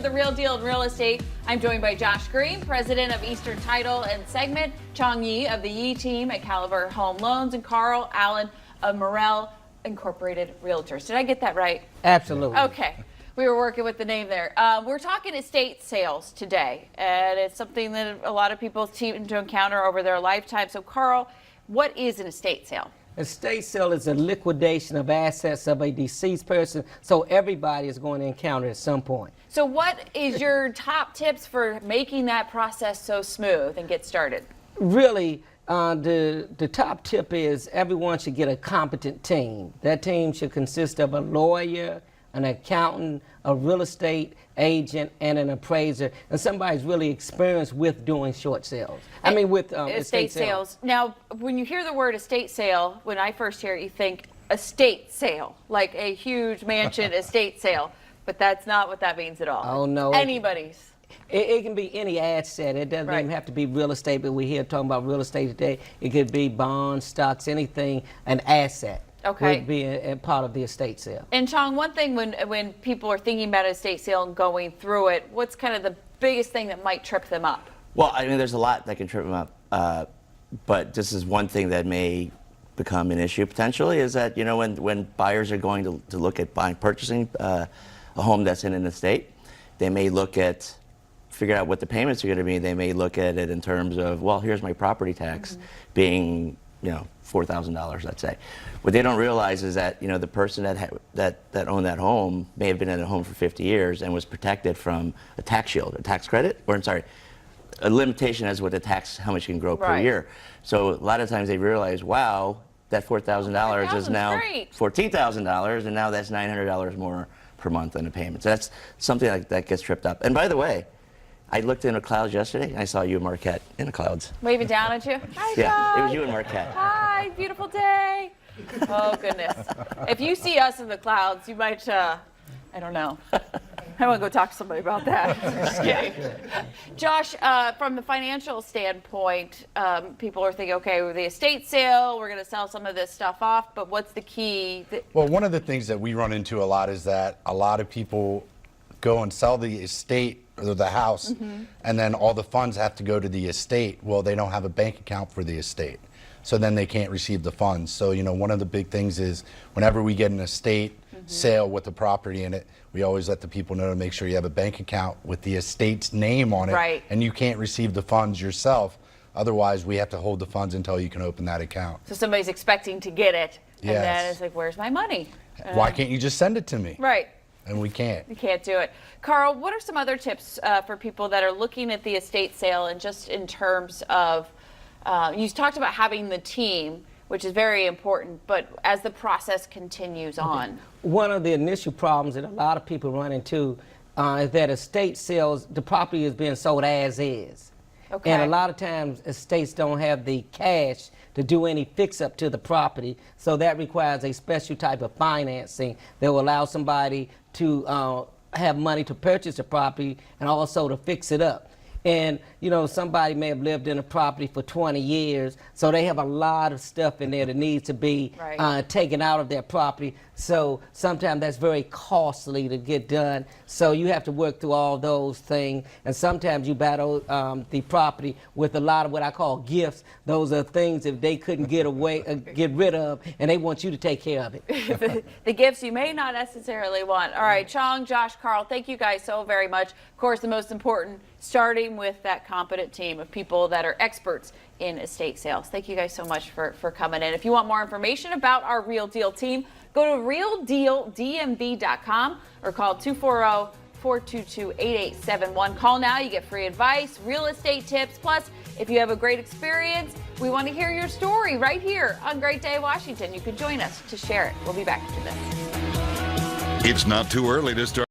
The Real Deal in Real Estate. I'm joined by Josh Green, president of Eastern Title and Segment, Chong Yi of the Yi team at Caliber Home Loans, and Carl Allen of Morel Incorporated Realtors. Did I get that right? Absolutely. Okay. We were working with the name there. We're talking estate sales today, and it's something that a lot of people seem to encounter over their lifetime. So, Carl, what is an estate sale? Estate sale is a liquidation of assets of a deceased person, so everybody is going to encounter it at some point. So what is your top tips for making that process so smooth and get started? Really, the top tip is everyone should get a competent team. That team should consist of a lawyer, an accountant, a real estate agent, and an appraiser, and somebody's really experienced with doing short sales. I mean, with estate sales. Now, when you hear the word estate sale, when I first hear it, you think estate sale, like a huge mansion estate sale, but that's not what that means at all. Oh, no. Anybody's. It can be any asset. It doesn't even have to be real estate, but we're here talking about real estate today. It could be bonds, stocks, anything, an asset. Okay. Would be a part of the estate sale. And Chong, one thing when people are thinking about an estate sale and going through it, what's kind of the biggest thing that might trip them up? Well, I mean, there's a lot that can trip them up, but this is one thing that may become an issue potentially, is that, you know, when buyers are going to look at purchasing a home that's in an estate, they may figure out what the payments are going to be. They may look at it in terms of, well, here's my property tax being, you know, $4,000, let's say. What they don't realize is that, you know, the person that owned that home may have been in the home for 50 years and was protected from a tax shield, a tax credit, or I'm sorry, a limitation as what the tax, how much you can grow per year. So a lot of times they realize, wow, that $4,000 is now $14,000, and now that's $900 more per month on the payment. So that's something like that gets tripped up. And by the way, I looked in the clouds yesterday, and I saw you and Marquette in the clouds. Waving down at you? Hi, yeah, Josh. it was you and Marquette. Hi, beautiful day. Oh, goodness. If you see us in the clouds, you might, I don't know. I want to go talk to somebody about that. Just kidding. Josh, from the financial standpoint, people are thinking, okay, with the estate sale, we're going to sell some of this stuff off, but what's the key? Well, one of the things that we run into a lot is that a lot of people go and sell the estate or the house, and then all the funds have to go to the estate. Well, they don't have a bank account for the estate, so then they can't receive the funds. So, you know, one of the big things is whenever we get an estate sale with the property in it, we always let the people know to make sure you have a bank account with the estate's name on it, and you can't receive the funds yourself. Otherwise, we have to hold the funds until you can open that account. So somebody's expecting to get it, and then it's like, where's my money? Why can't you just send it to me? Right. And we can't. You can't do it. Carl, what are some other tips for people that are looking at the estate sale, and just in terms of, you talked about having the team, which is very important, but as the process continues on? One of the initial problems that a lot of people run into is that estate sales, the property is being sold as is. Okay. And a lot of times estates don't have the cash to do any fix-up to the property, so that requires a special type of financing that will allow somebody to have money to purchase the property and also to fix it up. And, you know, somebody may have lived in a property for 20 years, so they have a lot of stuff in there that needs to be taken out of their property. So sometimes that's very costly to get done. So you have to work through all those things. And sometimes you battle the property with a lot of what I call gifts. Those are things that they couldn't get rid of, and they want you to take care of it. The gifts you may not necessarily want. All right, Chong, Josh, Carl, thank you guys so very much. Of course, the most important, starting with that competent team of people that are experts in estate sales. Thank you guys so much for coming in. If you want more information about our Real Deal team, go to realdealdmv.com or call 240-422-8871. Call now, you get free advice, real estate tips. Plus, if you have a great experience, we want to hear your story right here on Great Day Washington. You can join us to share it. We'll be back after this. It's not too early to start.